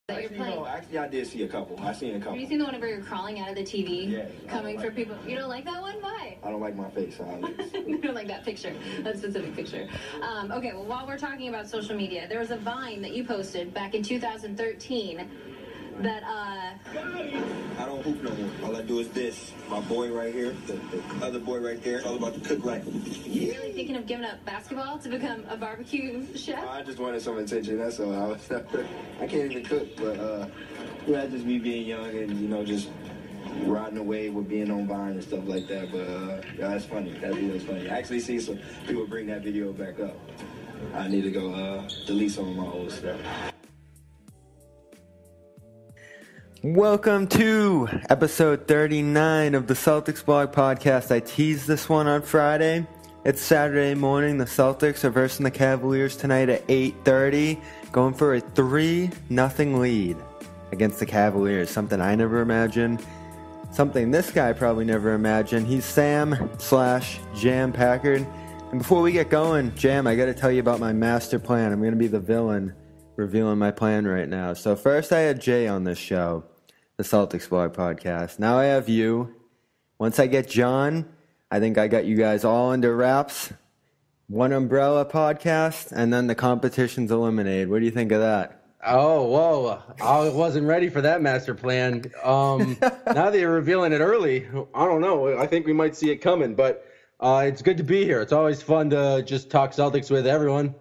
Actually, I did see a couple. I seen a couple. Have you seen the one where you're crawling out of the TV? Yeah. Coming for people. You don't like that one? Why? I don't like my face. You don't like that picture, that specific picture. Okay, well, while we're talking about social media, there was a Vine that you posted back in 2013 that, I don't hoop no more. All I do is this. My boy right here, the other boy right there, it's all about the cook life. You really thinking of giving up basketball to become a barbecue chef? I just wanted some attention, that's all. I can't even cook, but just me being young and, just riding away with being on Vine and stuff like that. But that's funny. That video's funny. I actually see some people bring that video back up. I need to go delete some of my old stuff. Welcome to episode 39 of the Celtics Blog Podcast. I teased this one on Friday. It's Saturday morning. The Celtics are versing the Cavaliers tonight at 8:30, going for a 3-0 lead against the Cavaliers. Something I never imagined. Something this guy probably never imagined. He's Sam/Jam Packard. And before we get going, Jam, I got to tell you about my master plan. I'm going to be the villain revealing my plan right now. So first I had Jay on this show, the Celtics Blog Podcast. Now I have you. Once I get John, I think I got you guys all under wraps. One umbrella podcast, and then the competition's eliminated. What do you think of that? Oh, whoa. I wasn't ready for that master plan. Now that you're revealing it early, I don't know. I think we might see it coming, but it's good to be here. It's always fun to just talk Celtics with everyone.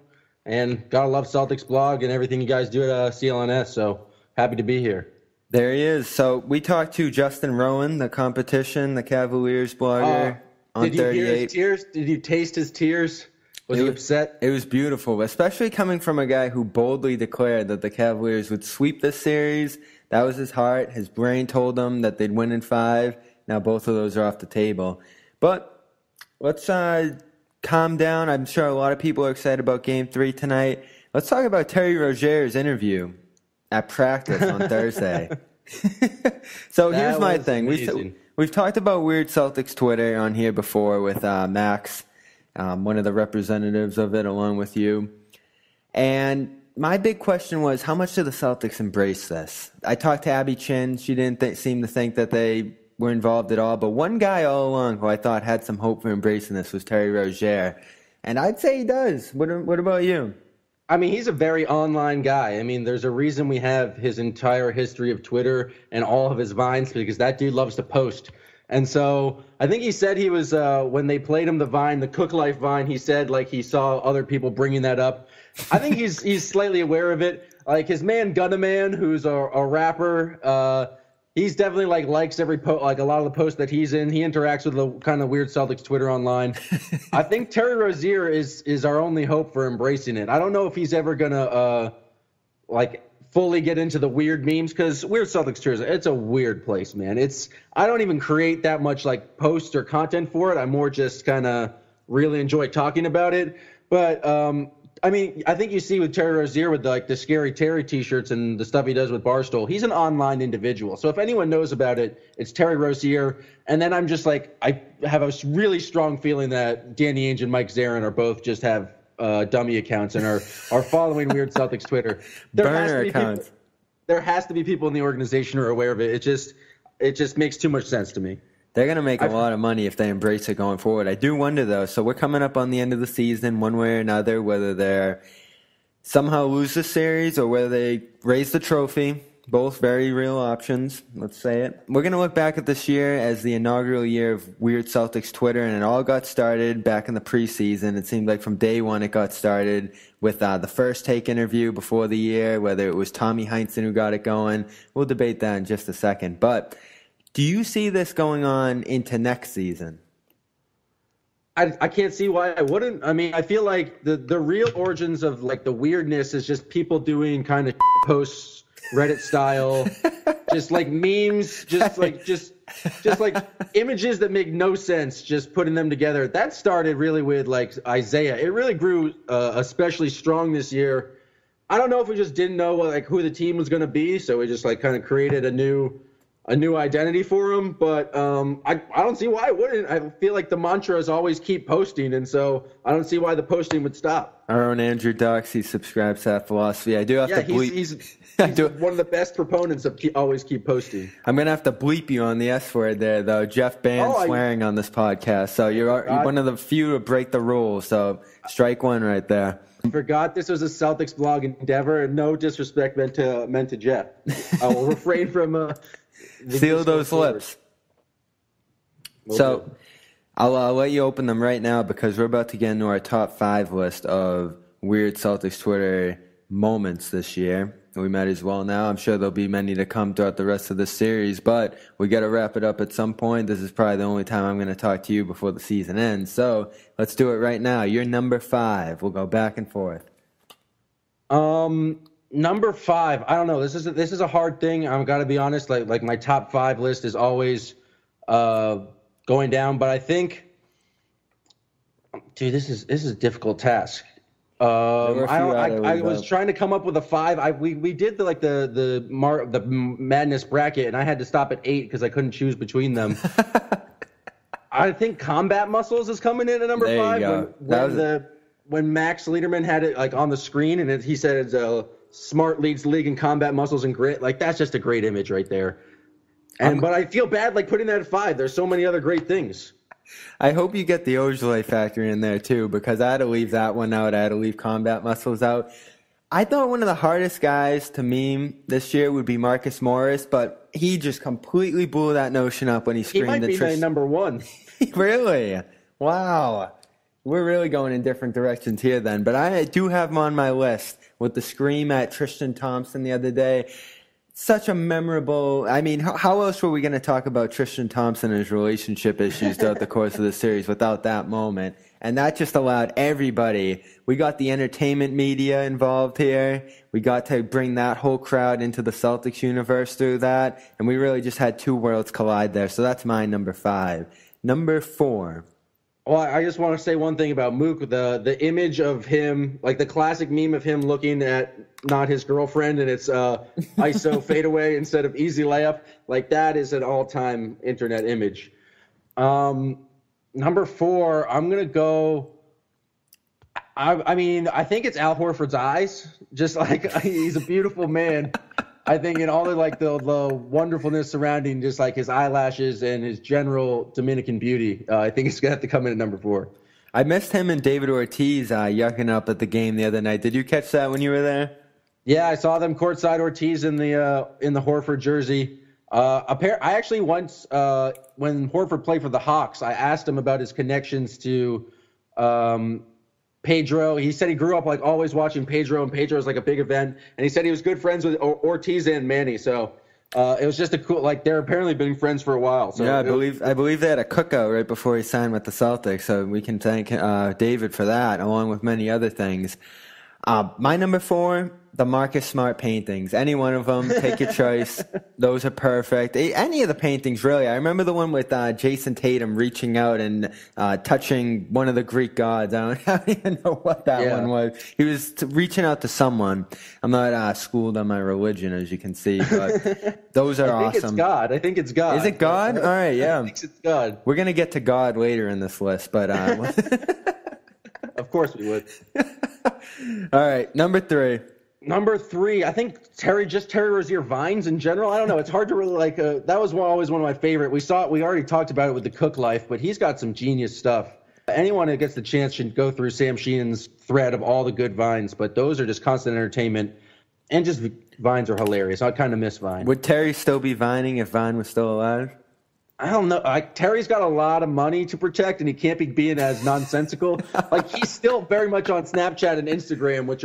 And gotta love Celtics Blog and everything you guys do at CLNS, so happy to be here. There he is. So we talked to Justin Rowan, the competition, the Cavaliers blogger, on 38. Did you hear his tears? Did you taste his tears? Was he upset? It was beautiful, especially coming from a guy who boldly declared that the Cavaliers would sweep this series. That was his heart. His brain told him that they'd win in 5. Now both of those are off the table. But let's calm down. I'm sure a lot of people are excited about Game 3 tonight. Let's talk about Terry Rozier's interview at practice on Thursday. So here's my thing. We've talked about weird Celtics Twitter on here before with Max, one of the representatives of it, along with you. And my big question was, how much do the Celtics embrace this? I talked to Abby Chin. She didn't seem to think that they were involved at all. But one guy all along who I thought had some hope for embracing this was Terry Rozier. And I'd say he does. What about you? I mean, he's a very online guy. I mean, there's a reason we have his entire history of Twitter and all of his Vines, because that dude loves to post. And so I think he said he was, when they played him the Vine, the Cook Life Vine, he said like he saw other people bringing that up. I think he's slightly aware of it. Like his man Gunna Man, who's a rapper, he's definitely likes every like a lot of the posts that he's in. He interacts with the kind of weird Celtics Twitter online. I think Terry Rozier is our only hope for embracing it. I don't know if he's ever gonna fully get into the weird memes, because weird Celtics Twitter, it's a weird place, man. I don't even create that much like posts or content for it. I more just kind of really enjoy talking about it. But I mean, I think you see with Terry Rozier with the Scary Terry t-shirts and the stuff he does with Barstool, he's an online individual. So if anyone knows about it, it's Terry Rozier. And then I'm just I have a really strong feeling that Danny Ainge and Mike Zarin are both just have dummy accounts and are following weird Celtics Twitter. Burner accounts. There has to be people in the organization who are aware of it. It just makes too much sense to me. They're going to make a lot of money if they embrace it going forward. I do wonder, though. So we're coming up on the end of the season one way or another, whether they somehow lose the series or whether they raise the trophy. Both very real options. Let's say it. We're going to look back at this year as the inaugural year of Weird Celtics Twitter, and it all got started back in the preseason. It seemed like from day one it got started with the first take interview before the year, whether it was Tommy Heinsohn who got it going. We'll debate that in just a second. But do you see this going on into next season? I can't see why I wouldn't. I mean, I feel like the real origins of the weirdness is just people doing kind of posts, Reddit style, just memes, just images that make no sense, just putting them together. That started really with Isaiah. It really grew especially strong this year. I don't know if we just didn't know who the team was going to be, so we just kind of created a new a new identity for him, but I don't see why it wouldn't. I feel like the mantra is always keep posting, and so I don't see why the posting would stop. Our own Andrew Ducks, he subscribes to that philosophy. I do have to bleep. He's one of the best proponents of always keep posting. I'm going to have to bleep you on the S word there, though. Jeff banned swearing on this podcast, so you're one of the few to break the rules, so strike one right there. I forgot this was a Celtics blog endeavor, and no disrespect meant to Jeff. I will refrain from seal those lips. So I'll let you open them right now because we're about to get into our top 5 list of weird Celtics Twitter moments this year. We might as well now. I'm sure there'll be many to come throughout the rest of this series, but we got to wrap it up at some point. This is probably the only time I'm going to talk to you before the season ends. So let's do it right now. You're number 5. We'll go back and forth. Number 5. I don't know. This is a hard thing. I've got to be honest. Like my top 5 list is always going down, but I think, dude, this is a difficult task. I was trying to come up with a 5. We did the madness bracket, and I had to stop at 8 because I couldn't choose between them. I think combat muscles is coming in at number 5. When Max Liederman had it like on the screen, and he said it's smart leads the league in combat muscles and grit. Like that's just a great image right there. But I feel bad like putting that at 5. There's so many other great things. I hope you get the Ojale factor in there, too, because I had to leave that one out. I had to leave combat muscles out. I thought one of the hardest guys to meme this year would be Marcus Morris, but he just completely blew that notion up when he screamed at Tristan. He might be my number 1. Really? Wow. We're really going in different directions here then. But I do have him on my list with the scream at Tristan Thompson the other day. Such a memorable. I mean, how else were we going to talk about Tristan Thompson and his relationship issues throughout the course of the series without that moment? And that just allowed everybody. We got the entertainment media involved here. We got to bring that whole crowd into the Celtics universe through that. And we really just had 2 worlds collide there. So that's my number 5. Number 4. Well, I just want to say one thing about Mook. The image of him, like the classic meme of him looking at not his girlfriend, and it's ISO fadeaway instead of easy layup. Like that is an all-time internet image. Number 4, I'm gonna go. I mean, I think it's Al Horford's eyes. Just like he's a beautiful man. I think in all the wonderfulness surrounding just like his eyelashes and his general Dominican beauty, I think it's gonna have to come in at number 4. I missed him and David Ortiz yucking up at the game the other night. Did you catch that when you were there? Yeah, I saw them courtside. Ortiz in the Horford jersey. I actually once when Horford played for the Hawks, I asked him about his connections to Pedro. He said he grew up like always watching Pedro, and Pedro was like a big event. And he said he was good friends with Ortiz and Manny. So it was just a cool. Like they're apparently been friends for a while. So yeah, I believe they had a cookout right before he signed with the Celtics. So we can thank David for that, along with many other things. My number 4, the Marcus Smart paintings. Any one of them, take your choice. Those are perfect. Any of the paintings, really. I remember the one with Jason Tatum reaching out and touching one of the Greek gods. I don't even know what that one was. He was reaching out to someone. I'm not schooled on my religion, as you can see, but those are awesome. I think it's God. I think it's God. Is it God? All right, yeah. I think it's God. We're going to get to God later in this list, but... Of course we would. All right, number 3. Number 3, I think Terry Rozier vines in general. I don't know. It's hard to really like. That was always one of my favorite. We already talked about it with the Cook Life, but he's got some genius stuff. Anyone that gets the chance should go through Sam Sheenan's thread of all the good vines, but those are just constant entertainment, and just vines are hilarious. I kind of miss Vine. Would Terry still be vining if Vine was still alive? I don't know. Terry's got a lot of money to protect, and he can't be being as nonsensical. Like he's still very much on Snapchat and Instagram, which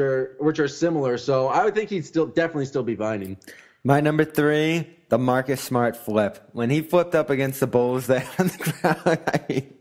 are similar. So I would think he'd definitely still be vining. My number 3, the Marcus Smart flip. When he flipped up against the Bulls there on the ground,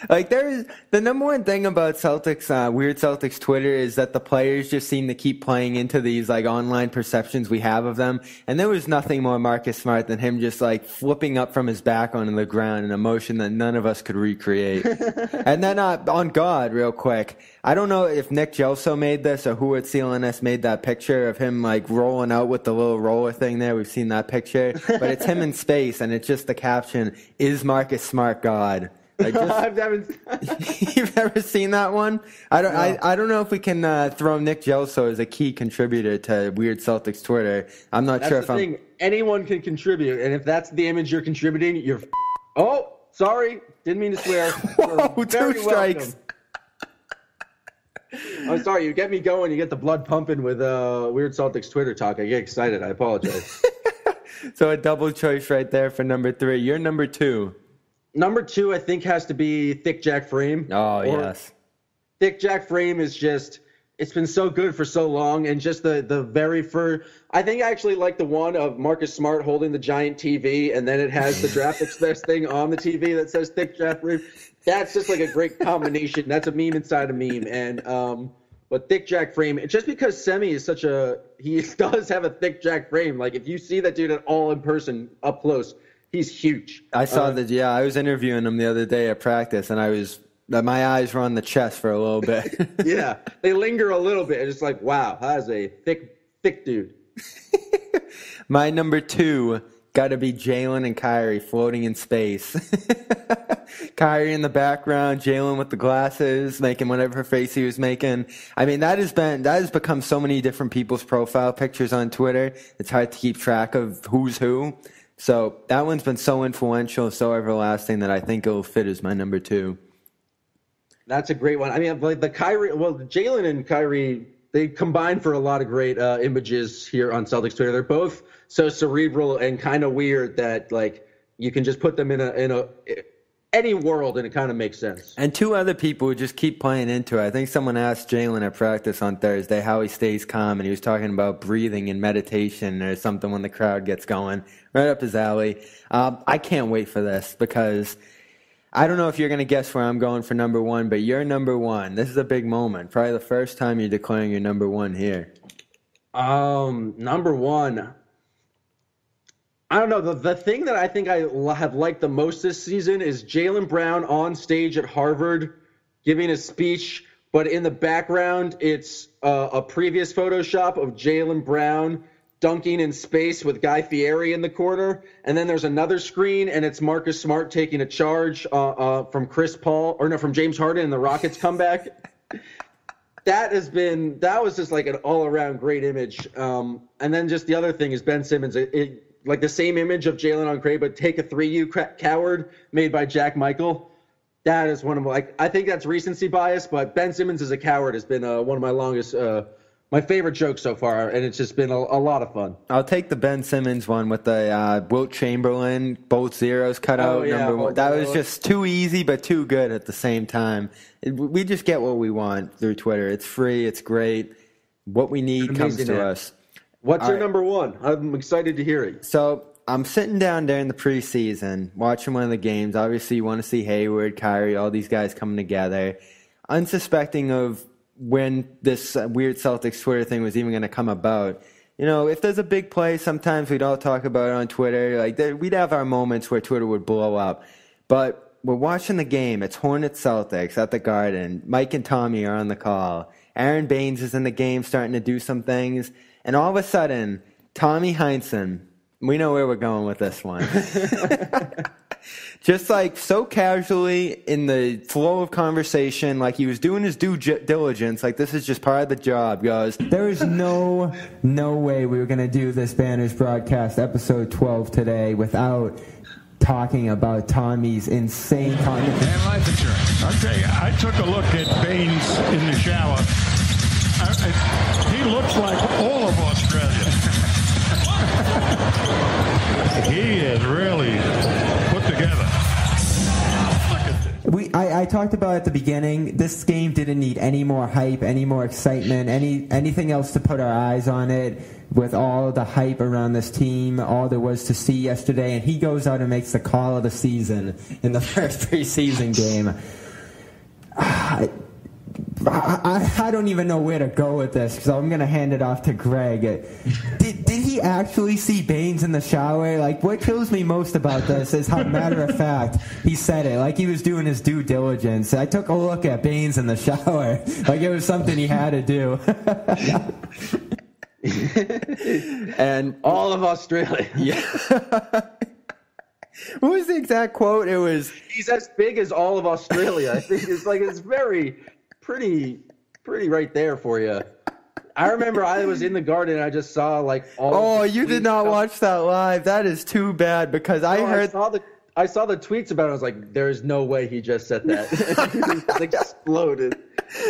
Like, there's the number one thing about Celtics, weird Celtics Twitter, is that the players just seem to keep playing into these like online perceptions we have of them. And there was nothing more Marcus Smart than him just like flipping up from his back onto the ground in a motion that none of us could recreate. And then on God, real quick, I don't know if Nick Gelso made this or who at CLNS made that picture of him like rolling out with the little roller thing there. We've seen that picture, but it's him in space, and it's just the caption: "Is Marcus Smart God?" Like, you've never seen that one? I don't know if we can throw Nick Gelso as a key contributor to Weird Celtics Twitter. I'm not sure if I'm. Anyone can contribute, and if that's the image you're contributing, you're. Oh, sorry, didn't mean to swear. Whoa, 2 strikes. I'm sorry, you get me going. You get the blood pumping with Weird Celtics Twitter talk. I get excited. I apologize. So a double choice right there for number 3. You're number 2. Number 2, I think, has to be Thick Jack Frame. Oh, yes. Thick Jack Frame is just, it's been so good for so long. And just the very first, I think I actually like the one of Marcus Smart holding the giant TV, and then it has the Draft Express thing on the TV that says Thick Jack Frame. That's just like a great combination. That's a meme inside a meme. And, but Thick Jack Frame, just because Semi is he does have a Thick Jack Frame. Like, if you see that dude at all in person, up close, he's huge. I saw that. Yeah, I was interviewing him the other day at practice, and my eyes were on the chest for a little bit. Yeah, they linger a little bit. It's like, wow, that's a thick dude. My number 2 got to be Jalen and Kyrie floating in space. Kyrie in the background, Jalen with the glasses, making whatever face he was making. I mean, that has become so many different people's profile pictures on Twitter. It's hard to keep track of who's who. So that one's been so influential, so everlasting, that I think it'll fit as my number 2. That's a great one. I mean, like Jalen and Kyrie, they combine for a lot of great images here on Celtics Twitter. They're both so cerebral and kind of weird that like you can just put them in any world and it kind of makes sense. And 2 other people who just keep playing into it. I think someone asked Jalen at practice on Thursday how he stays calm, and he was talking about breathing and meditation or something when the crowd gets going. Right up his alley. I can't wait for this because I don't know if you're going to guess where I'm going for number 1, but you're number 1. This is a big moment. Probably the first time you're declaring your number 1 here. Number 1. I don't know. The thing that I think I have liked the most this season is Jaylen Brown on stage at Harvard giving a speech, but in the background it's a previous Photoshop of Jaylen Brown dunking in space with Guy Fieri in the corner, and then there's another screen and it's Marcus Smart taking a charge from from James Harden in the Rockets comeback. That was just like an all-around great image. And then just the other thing is Ben Simmons. Like the same image of Jalen on Cray, but take a 3U coward made by Jack Michael. That is one of I think that's recency bias, but Ben Simmons as a coward has been one of my longest, my favorite jokes so far, and it's just been a lot of fun. I'll take the Ben Simmons one with the Wilt Chamberlain, both zeros cut out. Yeah, number 1. That was just too easy, but too good at the same time. We just get what we want through Twitter. It's free. It's great. What we need comes to us. What's your number 1? I'm excited to hear it. So I'm sitting down during the preseason, watching one of the games. Obviously, you want to see Hayward, Kyrie, all these guys coming together. Unsuspecting of when this weird Celtics Twitter thing was even going to come about. You know, if there's a big play, sometimes we'd all talk about it on Twitter. Like, we'd have our moments where Twitter would blow up. But we're watching the game. It's Hornets Celtics at the Garden. Mike and Tommy are on the call. Aaron Baines is in the game starting to do some things. And all of a sudden, Tommy Heinsohn, we know where we're going with this one. Just like so casually in the flow of conversation, like he was doing his due diligence, like this is just part of the job, goes, there is no way we were going to do this Banners broadcast episode 12 today without talking about Tommy's insane comment. And life insurance. I'll tell you, I took a look at Baines in the shower. He looks like all of Australia. He is really put together. Look at this. I talked about at the beginning, this game didn't need any more hype, any more excitement, anything else to put our eyes on it. with all the hype around this team, all there was to see yesterday, and he goes out and makes the call of the season in the first preseason game. I don't even know where to go with this, because I'm going to hand it off to Greg. Did he actually see Baines in the shower? Like, what kills me most about this is how matter of fact he said it, like he was doing his due diligence. I took a look at Baines in the shower, like it was something he had to do. And all of Australia. Yeah. What was the exact quote? It was, he's as big as all of Australia. I think it's pretty right there for you. I remember I was in the Garden and I just saw like all. Oh, you did not watch that live. That is too bad, because I saw the tweets about it. I was like, there's no way he just said that. It exploded.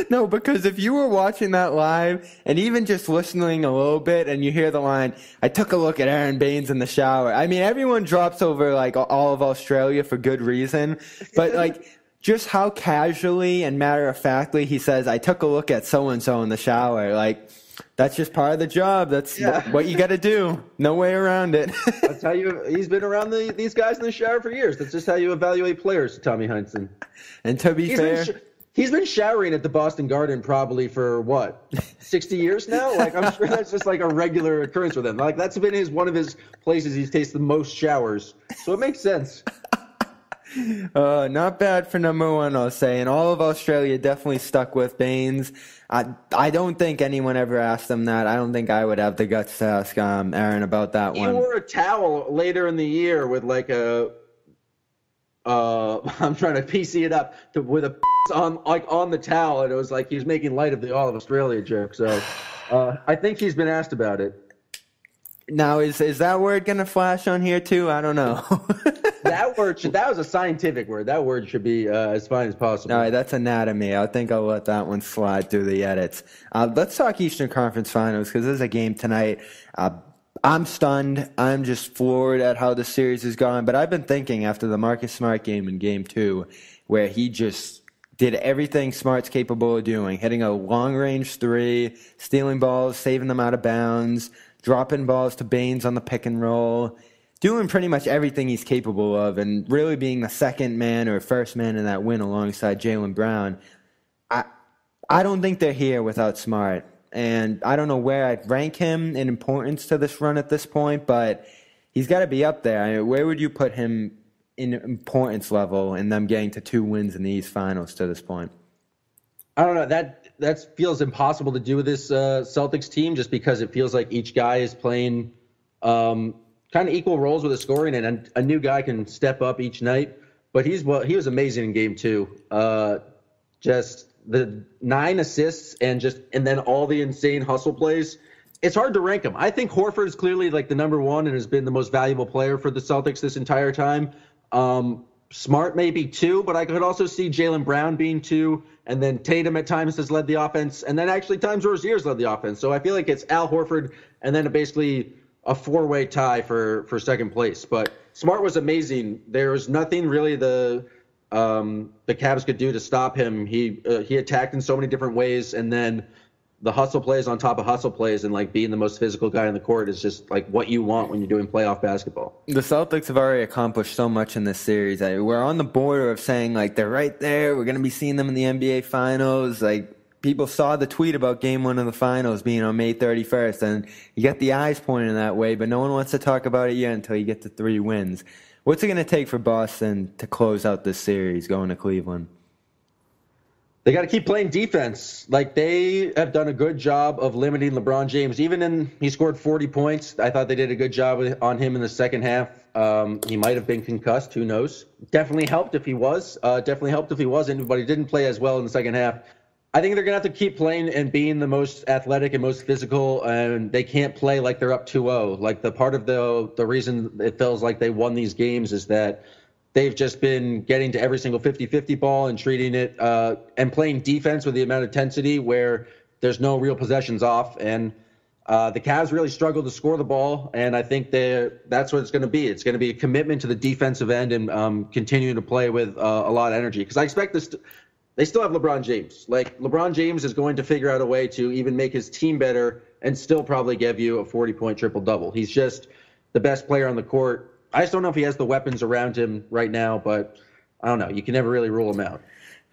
No, because if you were watching that live and even just listening a little bit and you hear the line, I took a look at Aaron Baines in the shower. I mean, everyone drops over like all of Australia for good reason, but like just how casually and matter-of-factly he says, I took a look at so-and-so in the shower. Like, that's just part of the job. That's what you got to do. No way around it. That's how he's been around these guys in the shower for years. That's just how you evaluate players, Tommy Heinsohn. And to be fair, he's been showering at the Boston Garden probably for, 60 years now? Like, I'm sure that's just like a regular occurrence with him. Like, that's been one of his places he's tasted the most showers. So it makes sense. Not bad for number one, I'll say. And all of Australia definitely stuck with Baines. I don't think anyone ever asked him that. I don't think I would have the guts to ask Aaron about that one. He wore a towel later in the year with like a I'm trying to PC it up with a on the towel, and it was like he was making light of the all of Australia joke. So I think he's been asked about it. Now, is that word going to flash on here too? I don't know. That was a scientific word. That word should be as fine as possible. All right, that's anatomy. I think I'll let that one slide through the edits. Let's talk Eastern Conference Finals, because there's a game tonight. I'm stunned. I'm just floored at how the series has gone. But I've been thinking after the Marcus Smart game in Game 2, where he just did everything Smart's capable of doing, hitting a long-range three, stealing balls, saving them out of bounds, dropping balls to Baines on the pick and roll, doing pretty much everything he's capable of, and really being the second man or first man in that win alongside Jaylen Brown. I don't think they're here without Smart, and I don't know where I'd rank him in importance to this run at this point, but he's got to be up there. I mean, where would you put him in importance level in them getting to 2 wins in these finals to this point? I don't know. That feels impossible to do with this Celtics team, just because it feels like each guy is playing kind of equal roles with the scoring, and a new guy can step up each night. But he was amazing in Game 2. Just the 9 assists and then all the insane hustle plays. It's hard to rank him. I think Horford is clearly like the number one and has been the most valuable player for the Celtics this entire time. Smart may be 2, but I could also see Jaylen Brown being 2, and then Tatum at times has led the offense, and then actually times Rozier's led the offense. So I feel like it's Al Horford and then basically a 4-way tie for second place. But Smart was amazing. There was nothing really the Cavs could do to stop him. He attacked in so many different ways, and then the hustle plays on top of hustle plays, and like being the most physical guy on the court is just like what you want when you're doing playoff basketball. The Celtics have already accomplished so much in this series. We're on the border of saying like they're right there. We're going to be seeing them in the NBA Finals. Like, people saw the tweet about Game 1 of the Finals being on May 31st, and you get the eyes pointing that way, but no one wants to talk about it yet until you get to 3 wins. What's it going to take for Boston to close out this series going to Cleveland? They got to keep playing defense. Like, they have done a good job of limiting LeBron James. He scored 40 points. I thought they did a good job on him in the second half. He might have been concussed. Who knows? Definitely helped if he was. Definitely helped if he wasn't, but he didn't play as well in the second half. I think they're going to have to keep playing and being the most athletic and most physical, and they can't play like they're up 2-0. Like, the part of the reason it feels like they won these games is that they've just been getting to every single 50-50 ball and treating it and playing defense with the amount of intensity where there's no real possessions off. And the Cavs really struggle to score the ball, and I think that's what it's going to be. It's going to be a commitment to the defensive end and continuing to play with a lot of energy. Because I expect they still have LeBron James. Like, LeBron James is going to figure out a way to even make his team better and still probably give you a 40-point triple-double. He's just the best player on the court. I just don't know if he has the weapons around him right now, but I don't know. You can never really rule him out.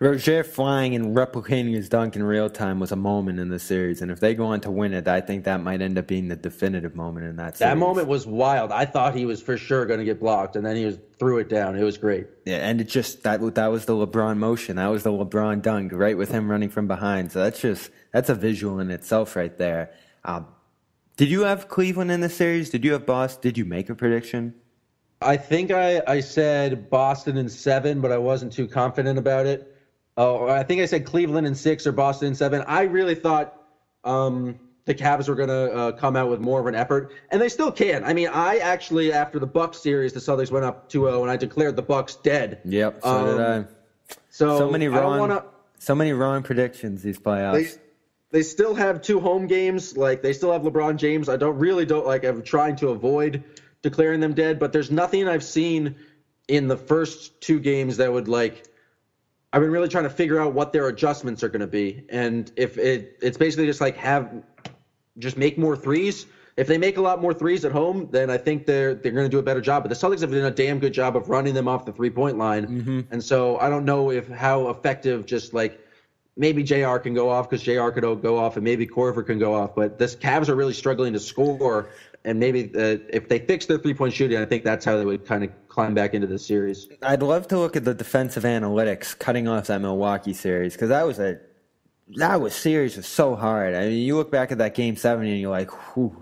Rozier flying and replicating his dunk in real time was a moment in the series, and if they go on to win it, I think that might end up being the definitive moment in that series. That moment was wild. I thought he was for sure going to get blocked, and then he threw it down. It was great. Yeah, and it just that was the LeBron motion. That was the LeBron dunk, right, with him running from behind. So that's a visual in itself right there. Did you have Cleveland in the series? Did you have Boston? Did you make a prediction? I think I said Boston in 7, but I wasn't too confident about it. Oh, I think I said Cleveland in 6 or Boston in 7. I really thought the Cavs were going to come out with more of an effort, and they still can. I mean, I actually, after the Bucks series, the Celtics went up 2-0, and I declared the Bucks dead. Yep, so did I. So many wrong predictions these playoffs. They still have 2 home games. Like, they still have LeBron James. I'm trying to avoid declaring them dead, but there's nothing I've seen in the first 2 games that would, like, I've been really trying to figure out what their adjustments are going to be. And if it's basically just like just make more threes. If they make a lot more threes at home, then I think they're going to do a better job. But the Celtics have done a damn good job of running them off the 3-point line. Mm-hmm. And so I don't know how effective just like maybe JR can go off because JR could go off and maybe Korver can go off. But this Cavs are really struggling to score. And maybe if they fix their 3-point shooting, I think that's how they would kind of climb back into the series. I'd love to look at the defensive analytics cutting off that Milwaukee series because that series was so hard. I mean, you look back at that Game 7 and you're like,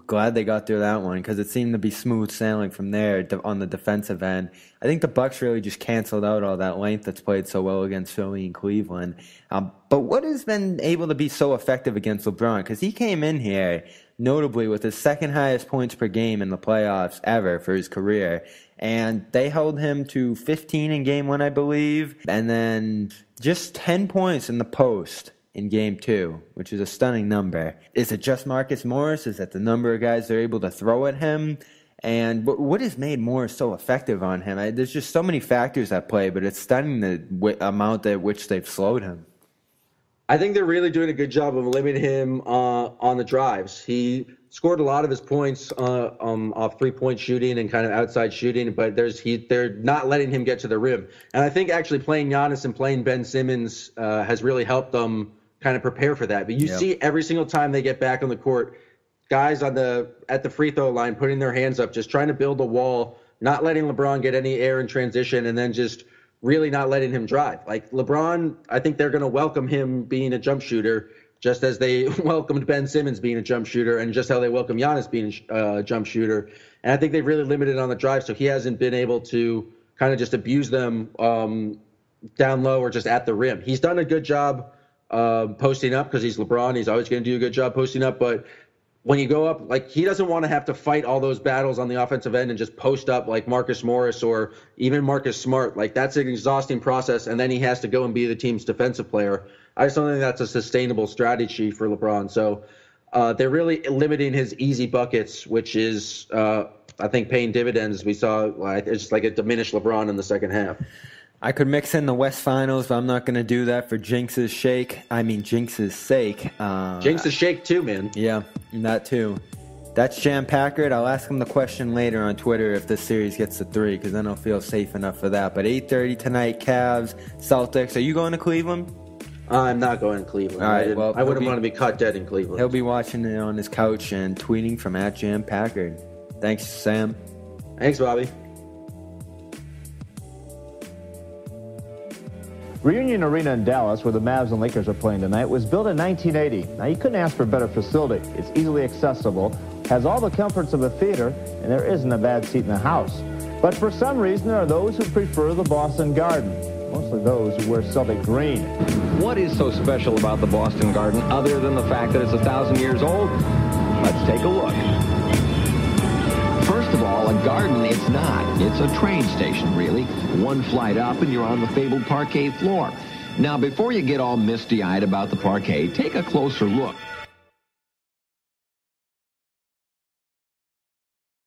glad they got through that one because it seemed to be smooth sailing from there on the defensive end. I think the Bucks really just canceled out all that length that's played so well against Philly and Cleveland. But what has been able to be so effective against LeBron? Because he came in here notably with his second highest points per game in the playoffs ever for his career. And they held him to 15 in Game 1, I believe, and then just 10 points in the post in Game 2, which is a stunning number. Is it just Marcus Morris? Is it the number of guys they're able to throw at him? And what has made Morris so effective on him? There's just so many factors at play, but it's stunning the amount at which they've slowed him. I think they're really doing a good job of limiting him on the drives. He scored a lot of his points off 3-point shooting and kind of outside shooting, but they're not letting him get to the rim. And I think actually playing Giannis and playing Ben Simmons has really helped them kind of prepare for that. But you see every single time they get back on the court, guys at the free throw line putting their hands up, just trying to build a wall, not letting LeBron get any air in transition, and then just really not letting him drive. Like LeBron, I think they're going to welcome him being a jump shooter just as they welcomed Ben Simmons being a jump shooter and just how they welcome Giannis being a jump shooter. And I think they've really limited on the drive, so he hasn't been able to kind of just abuse them down low or just at the rim. He's done a good job posting up because he's LeBron. He's always going to do a good job posting up, but when you go up, like, he doesn't want to have to fight all those battles on the offensive end and just post up like Marcus Morris or even Marcus Smart. Like, that's an exhausting process, and then he has to go and be the team's defensive player. I just don't think that's a sustainable strategy for LeBron. So they're really limiting his easy buckets, which is, I think, paying dividends. We saw it's just like a diminished LeBron in the second half. I could mix in the West Finals, but I'm not going to do that for Jinx's sake. Jinx's too, man. Yeah, that too. That's Jam Packard. I'll ask him the question later on Twitter if this series gets to 3, because then I'll feel safe enough for that. But 8:30 tonight, Cavs, Celtics. Are you going to Cleveland? I'm not going to Cleveland. All right, I wouldn't want to be caught dead in Cleveland. He'll be watching it on his couch and tweeting from @JamPackard. Thanks, Sam. Thanks, Bobby. Reunion Arena in Dallas, where the Mavs and Lakers are playing tonight, was built in 1980. Now, you couldn't ask for a better facility. It's easily accessible, has all the comforts of a theater, and there isn't a bad seat in the house. But for some reason, there are those who prefer the Boston Garden, mostly those who wear Celtic green. What is so special about the Boston Garden other than the fact that it's 1,000 years old? Let's take a look. First of all, a garden it's not. It's a train station, really. One flight up and you're on the fabled parquet floor. Now, before you get all misty-eyed about the parquet, take a closer look.